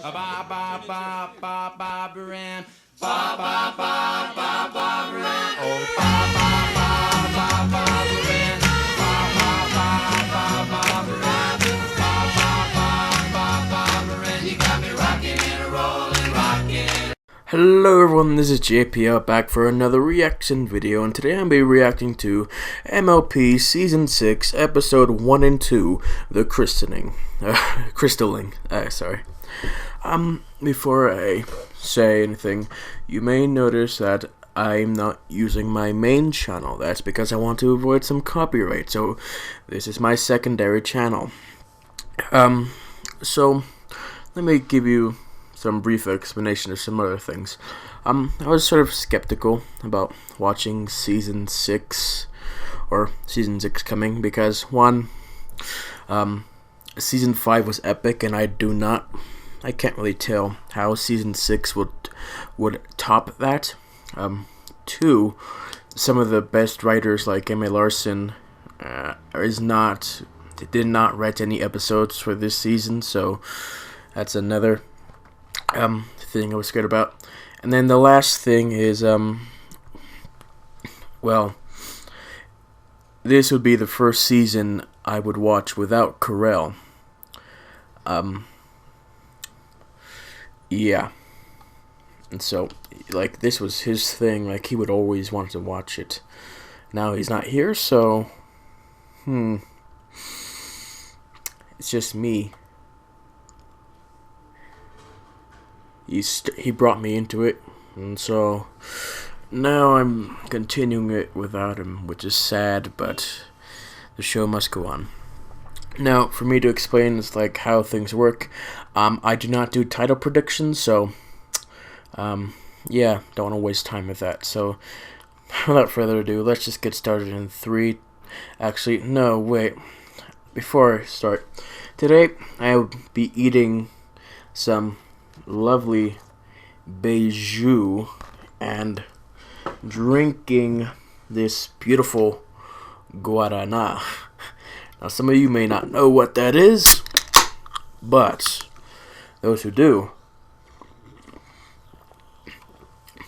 Ba ba ba ba ba Baran. Ba ba ba ba ba Baran. Oh ba ba ba ba ba Baran. Ba ba ba ba ba Baran. Ba ba ba ba ba Baran. You got me rocking and rolling, rocking. Hello everyone, this is JPL back for another reaction video, and today I'll be reacting to MLP Season 6, Episode 1 and 2, The Crystalling. Sorry. Before I say anything, you may notice that I'm not using my main channel. That's because I want to avoid some copyright, so this is my secondary channel. So, let me give you some brief explanation of some other things. I was sort of skeptical about watching Season 6, or Season 6 coming, because one, Season 5 was epic, and I can't really tell how Season 6 would top that. Two, some of the best writers like Emma Larson did not write any episodes for this season, so that's another thing I was scared about. And then the last thing is, well, this would be the first season I would watch without Carell. Yeah. And so, like, this was his thing, like, he would always want to watch it. Now he's not here, so, it's just me. He brought me into it, and so now I'm continuing it without him, which is sad, but the show must go on. Now, for me to explain like how things work, I do not do title predictions, so yeah, don't want to waste time with that. So without further ado, let's just get started in 3. Actually, no, wait. Before I start, today I will be eating some lovely beiju and drinking this beautiful guarana. Now, some of you may not know what that is, but those who do,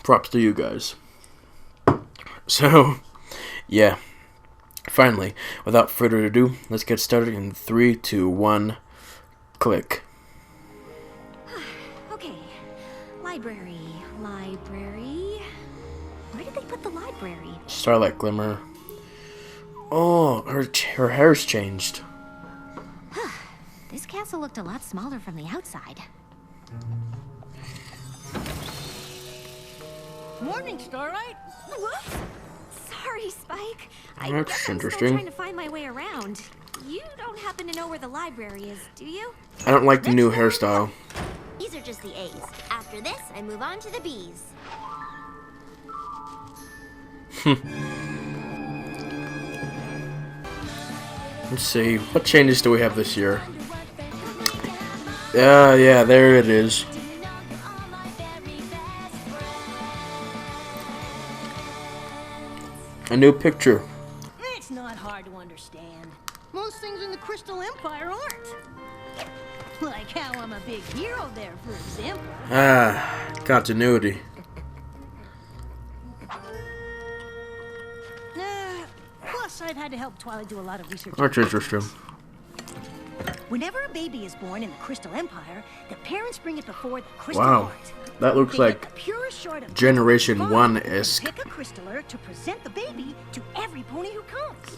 props to you guys. So, yeah, finally, without further ado, let's get started in 3, 2, 1, click. Okay, library. Where did they put the library? Starlight Glimmer. Oh, her hair's changed. This castle looked a lot smaller from the outside. Morning, Starlight. Whoops! Sorry, Spike. I That's guess I'm interesting. still trying to find my way around. You don't happen to know where the library is, do you? I don't like the new hairstyle. These are just the A's. After this, I move on to the B's. Let's see, what changes do we have this year? Yeah, there it is. A new picture. It's not hard to understand. Most things in the Crystal Empire aren't. Like how I'm a big hero there, for example. Continuity. Plus, I've had to help Twilight do a lot of research. That's interesting. Whenever a baby is born in the Crystal Empire, the parents bring it before the Crystal Wow, Heart. that looks They like get the purest shard of Generation crystal 1-esque. and pick a crystaller to present the baby to every pony who comes.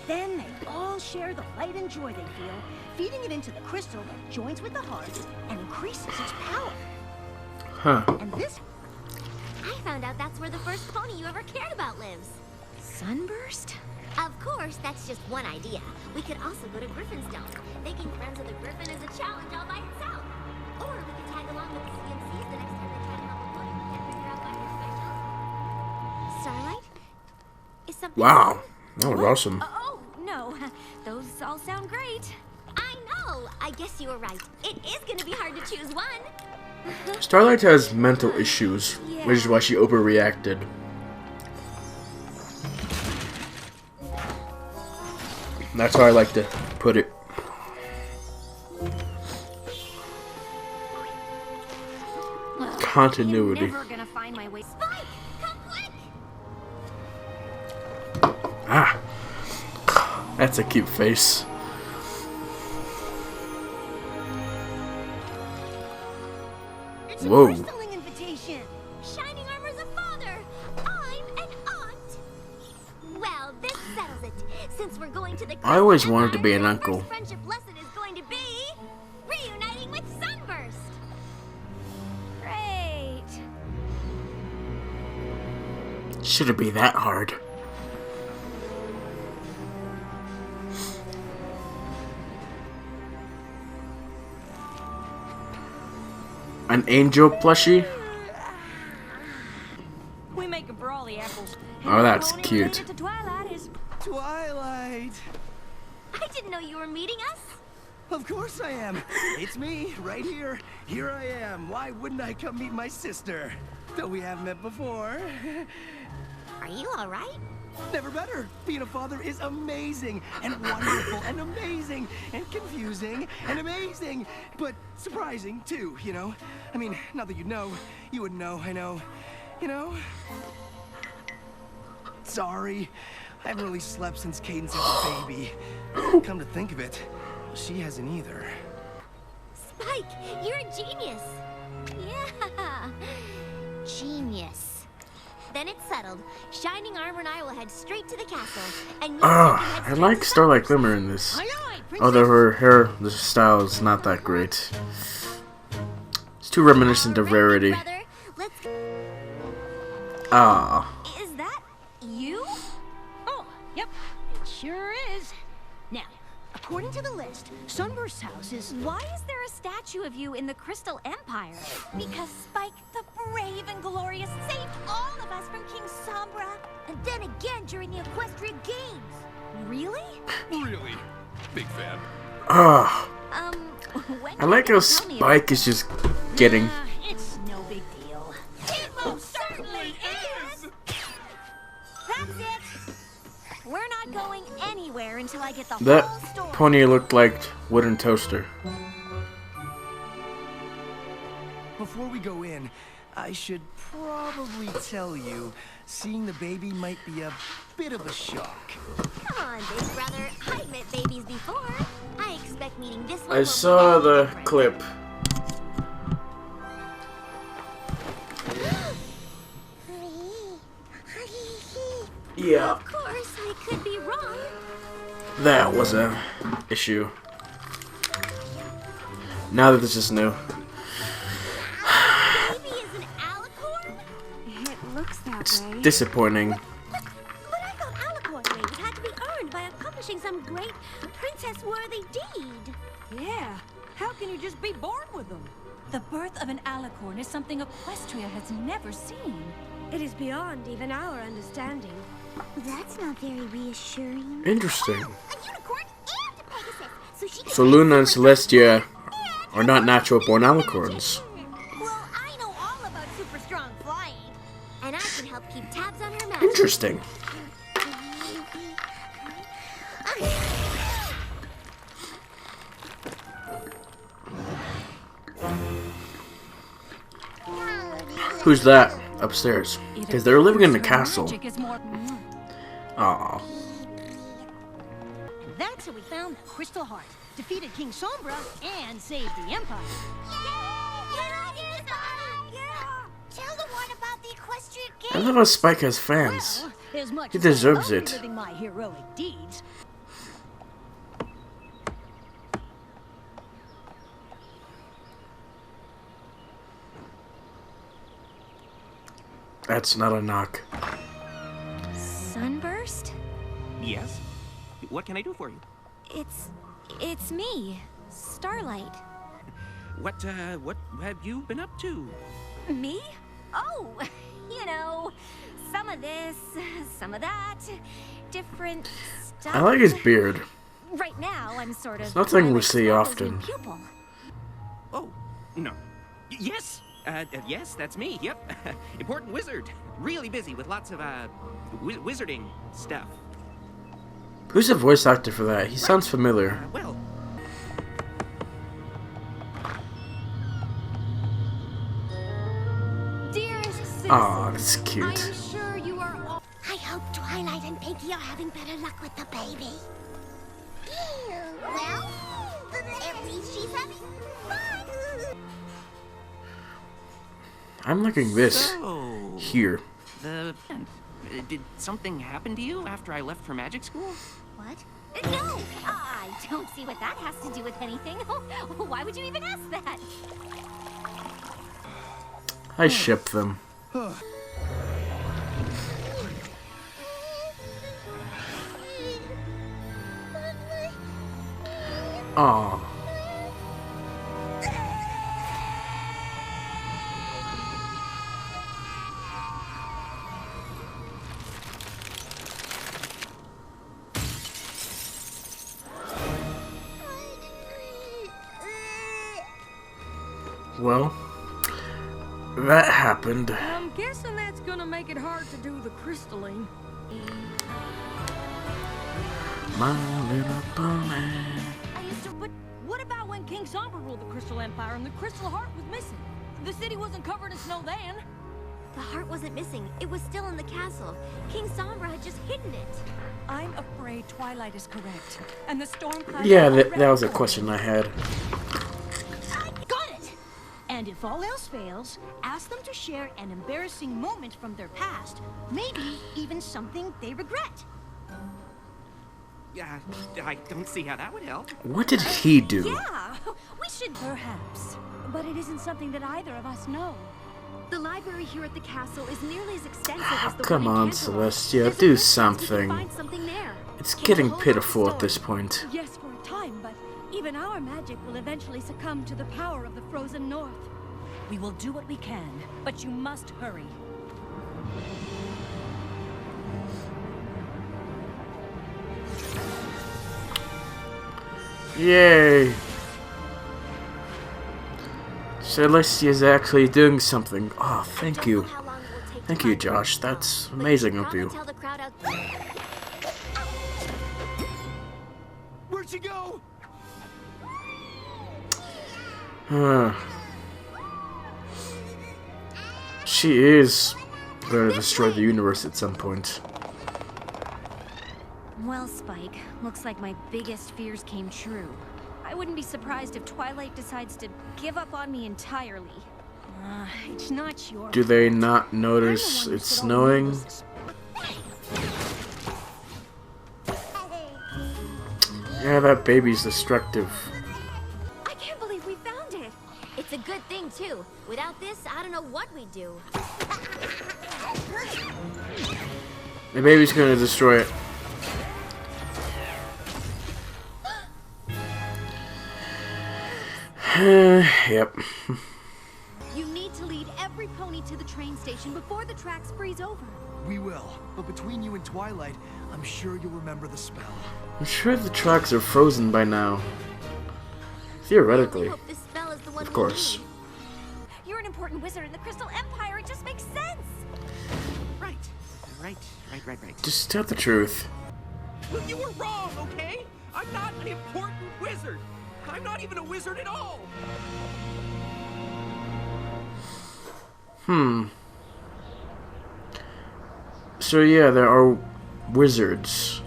Then they all share the light and joy they feel, feeding it into the crystal that joins with the heart and increases its power. Huh. And this I found out that's where the first pony you ever cared about lives. Sunburst? Of course, that's just one idea. We could also go to Griffinstone. Making friends with a griffin is a challenge all by itself. Or we could tag along with the CMCs the next time they try to help a pony and figure out why they're special. Starlight? Is something Wow, that was awesome. Oh, no. Those all sound great. I know! I guess you were right. It is gonna be hard to choose one. Starlight has mental issues, which is why she overreacted. That's how I like to put it. Continuity. I'm never gonna find my way. Spike, come quick! Ah, that's a cute face. It's Whoa. a crystalling invitation. Shining Armor's a father. I'm an aunt. Well, this settles it. Since we're going to the I always Crystal wanted to be an Empire, uncle. the first friendship lesson is going to be reuniting with Sunburst. Great. Should it be that hard? An angel plushie? We make them for all the apples. Oh, that's Pony cute. related to Twilight is Twilight! I didn't know you were meeting us. Of course I am. It's me, right here. Here I am. Why wouldn't I come meet my sister? Though we haven't met before. Are you all right? Never better. Being a father is amazing and wonderful and amazing and confusing and amazing, but surprising too, you know? I mean, not that you'd know. You wouldn't know, I know. You know? Sorry. I haven't really slept since Cadence had the baby. Come to think of it, she hasn't either. Spike, you're a genius. Yeah, genius. Then it's settled. Shining Armor and I will head straight to the castle. And you two can head I straight like to Starlight Sunburst. Glimmer in this. aye, aye, Although princess. her hair, the style is not that great. It's too reminiscent of All right, Rarity. brother. Let's. Ah, Is that you? Oh, yep, it sure is. Now, according to the list, Sunburst's house is. Why is there a statue of you in the Crystal Empire? Because Spike, the brave and glorious, saved all of us from King Sombra. And then again during the Equestria Games. Really? Really? Big fan. ah. When I like you how gonna tell me Spike about is just getting. It's no big deal. It most certainly is! That's it. We're not going anywhere until I get the That whole story. pony looked like wooden toaster. Before we go in, I should probably tell you, seeing the baby might be a bit of a shock. Come on, big brother. I've met babies before. I expect meeting this one. I will saw be the different. clip. Yeah, Of course, I could be wrong. that was a issue. Now that this is new. Baby is an alicorn? It looks that It's way. disappointing. But I thought alicorn wings had to be earned by accomplishing some great princess-worthy deed. Yeah, how can you just be born with them? The birth of an alicorn is something Equestria has never seen. It is beyond even our understanding. That's not very reassuring. Interesting. A unicorn and a Pegasus, so she can So Luna and Celestia are not natural born alicorns. Well, I know all about super strong flying, and I can help keep tabs on her magic. Interesting. Who's that upstairs? Because they're living in the castle. Magic is more. Aw. That's how we found the Crystal Heart, defeated King Sombra, and saved the Empire. Tell the one about the Equestria I Games. love how Spike has fans. Well, as much He as I deserves love it. reliving my heroic deeds, That's not a knock. Sunburst? Yes? What can I do for you? It's me, Starlight. What have you been up to? Me? Oh, you know, some of this, some of that, different stuff. I like his beard. Right now, I'm sort of. It's not something we Twilight see Sparkle's often. new pupil. Oh, no. Yes! Yes, that's me, yep. Important wizard. Really busy with lots of, wizarding stuff. Who's the voice actor for that? He sounds familiar. Well, Aw, that's I cute. am sure you are all. I hope Twilight and Pinky are having better luck with the baby. Well, at least she's having fun. I'm liking this So, here. did something happen to you after I left for magic school? What? No! I don't see what that has to do with anything. Why would you even ask that? I ship them. Aw. Well, that happened. I'm guessing that's gonna make it hard to do the crystalline. My little pony. I used to, but what about when King Sombra ruled the Crystal Empire and the Crystal Heart was missing? The city wasn't covered in snow then. The heart wasn't missing. It was still in the castle. King Sombra had just hidden it. I'm afraid Twilight is correct. And the storm cloud. Yeah, that was a question I had. Got it! And if all else fails, ask them to share an embarrassing moment from their past. Maybe even something they regret. Yeah, I don't see how that would help. What did he do? Yeah, we should. Perhaps. But it isn't something that either of us know. The library here at the castle is nearly as extensive as the Come one in on, Canterlot. Celestia, There's a do good chance we something. can find something there. It's Can getting I hold on to pitiful the at this stone? point. Yes, for a time, but even our magic will eventually succumb to the power of the frozen north. We will do what we can, but you must hurry. Yay! Celestia's actually doing something. Oh, thank you. How long it will take to Thank you, find the Josh. crystal. That's But amazing you of should probably you. tell the crowd out. Where'd she go? She is gonna destroy the universe at some point. Well, Spike, looks like my biggest fears came true. I wouldn't be surprised if Twilight decides to give up on me entirely. It's not your Do they not I'm the notice one who it's said all snowing? needless. Yeah, that baby's destructive. I can't believe we found it! It's a good thing too. Without this, I don't know what we'd do. The baby's gonna destroy it. Yep. You need to lead every pony to the train station before the tracks freeze over. We will. But between you and Twilight, I'm sure you'll remember the spell. I'm sure the tracks are frozen by now. I Theoretically, hope this spell is the one of we course. need. You're an important wizard in the Crystal Empire. It just makes sense. Right. Just tell the truth. Well, you were wrong, okay? I'm not an important wizard. I'm not even a wizard at all. So yeah, there are wizards.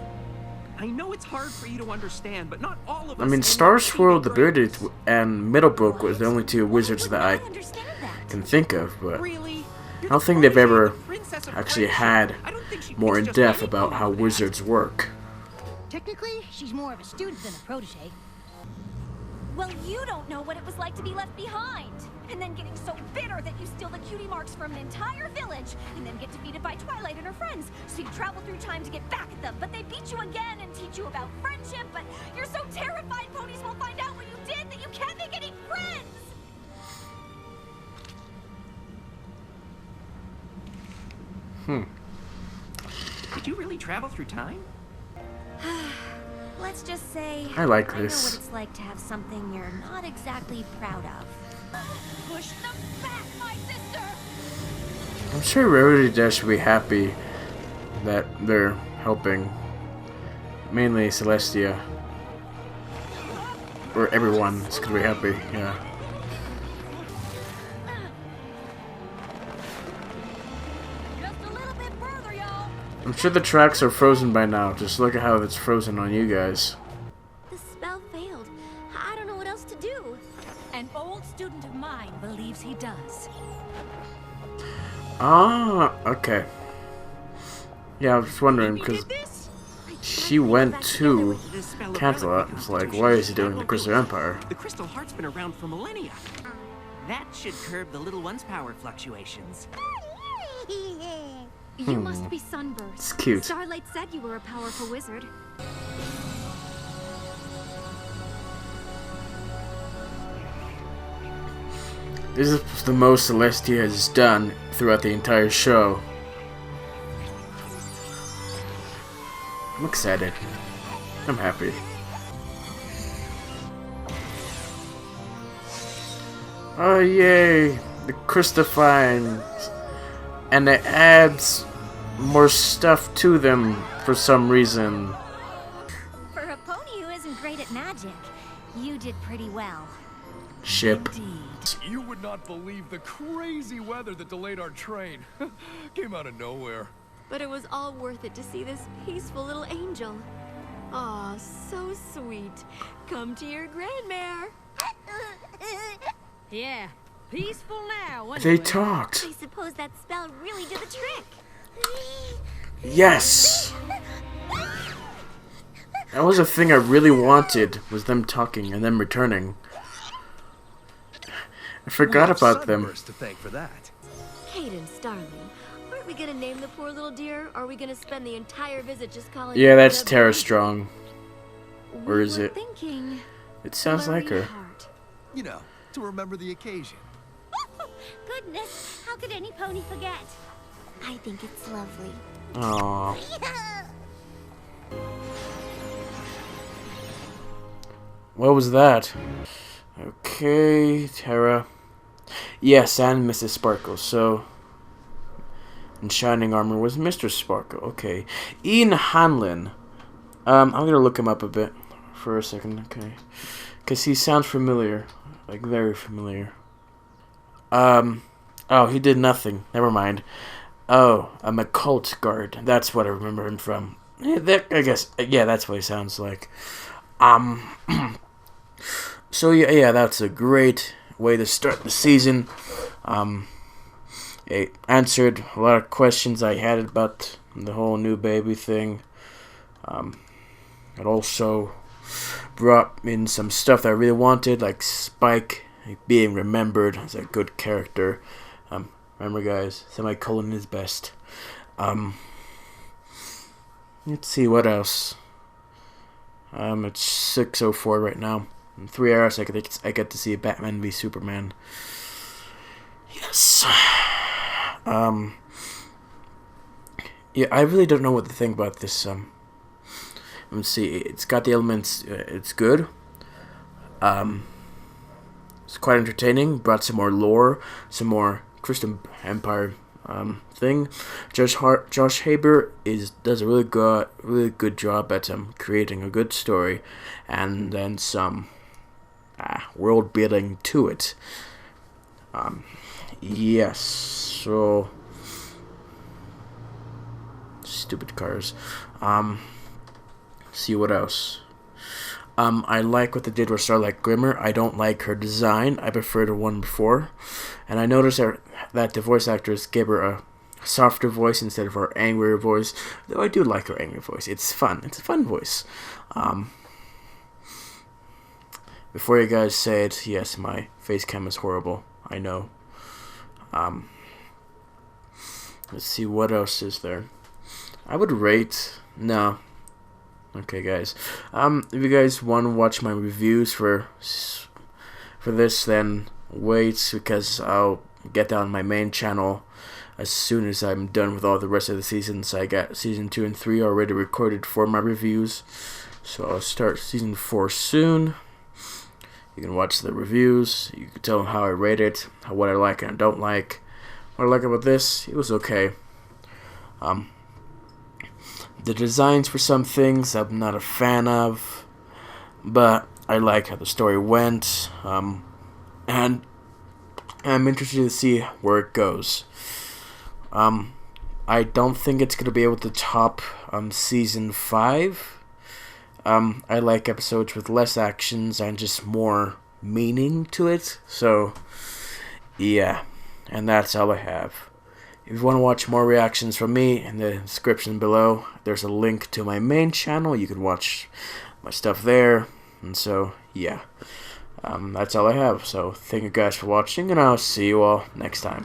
I know it's hard for you to understand, but not all of us. I mean, end Star up Swirl, the being great. Bearded, and Middlebrook was the only two wizards that I understand that. can think of, but Really? I don't think they've ever actually had more in depth about how wizards work. Technically, she's more of a student than a protege. Well, you don't know what it was like to be left behind. And then getting so bitter that you steal the cutie marks from an entire village. And then get defeated by Twilight and her friends. So you travel through time to get back at them. But they beat you again and teach you about friendship. But you're so terrified ponies will find out what you did that you can't make any friends. Did you really travel through time? Let's just say I like I know this. what it's like to have something you're not exactly proud of. Push them back, my sister! I'm sure Rarity Dash will be happy that they're helping. Mainly Celestia. Or everyone is gonna be happy, yeah. I'm sure the tracks are frozen by now. Just look at how it's frozen on you guys. The spell failed. I don't know what else to do. An old student of mine believes he does. Ah, okay. Yeah, I was wondering because she went to Canterlot. It's like, why is he doing the Crystal Empire? The Crystal Heart's been around for millennia. That should curb the little one's power fluctuations. You must be Sunburst. It's cute. Starlight said you were a powerful wizard. This is the most Celestia has done throughout the entire show. I'm excited. I'm happy. Oh yay! The Crystalline, and it adds more stuff to them for some reason. For a pony who isn't great at magic, you did pretty well. Ship. You would not believe the crazy weather that delayed our train. Came out of nowhere. But it was all worth it to see this peaceful little angel. Aw, so sweet. Come to your grandmare. Yeah, peaceful now. They talked. I suppose that spell really did the trick. Yes! That was a thing I really wanted, was them talking and them returning. I forgot about them. Sunburst to thank for that. Cadence, darling. Aren't we gonna name the poor little deer, or are we gonna spend the entire visit just calling Yeah, her that's the Tara baby? Strong. Or is We were it? thinking It sounds like her. Heart. You know, to remember the occasion. Goodness, how could any pony forget? I think it's lovely. Aww. What was that? Okay, Tara. Yes, and Mrs. Sparkle. So, in shining armor was Mr. Sparkle. Okay, Ian Hanlon. I'm gonna look him up a bit for a second. Okay, because he sounds familiar, like very familiar. Oh, he did nothing. Never mind. Oh, I'm a cult guard. That's what I remember him from. Yeah, I guess. Yeah, that's what he sounds like. So yeah, that's a great way to start the season. It answered a lot of questions I had about the whole new baby thing. It also brought in some stuff that I really wanted, like Spike being remembered as a good character. Remember, guys, semicolon is best. Let's see what else. It's 6:04 right now. In 3 hours, I get to see Batman v Superman. Yes. Yeah, I really don't know what to think about this. Let's see. It's got the elements. It's good. It's quite entertaining. Brought some more lore, some more Crystal Empire thing. Josh Haber does a really good job at creating a good story, and then some world building to it. Yes. So stupid cars. See what else. I like what they did with Starlight Glimmer. I don't like her design. I prefer the one before. And I noticed that the voice actress gave her a softer voice instead of her angrier voice. Though I do like her angry voice. It's fun. It's a fun voice. Before you guys say it, yes, my face cam is horrible. I know. Let's see, what else is there? I would rate... No. Okay, guys. If you guys want to watch my reviews for this, then wait, because I'll get that on my main channel as soon as I'm done with all the rest of the seasons. I got season 2 and 3 already recorded for my reviews, so I'll start season 4 soon. You can watch the reviews. You can tell how I rate it, what I like and don't like. What I like about this, it was okay. The designs for some things I'm not a fan of, but I like how the story went, and I'm interested to see where it goes. I don't think it's going to be able to top Season 5. I like episodes with less actions and just more meaning to it. So, yeah. And that's all I have. If you want to watch more reactions from me, in the description below, there's a link to my main channel. You can watch my stuff there. And so, yeah. That's all I have. So, thank you guys for watching, and I'll see you all next time.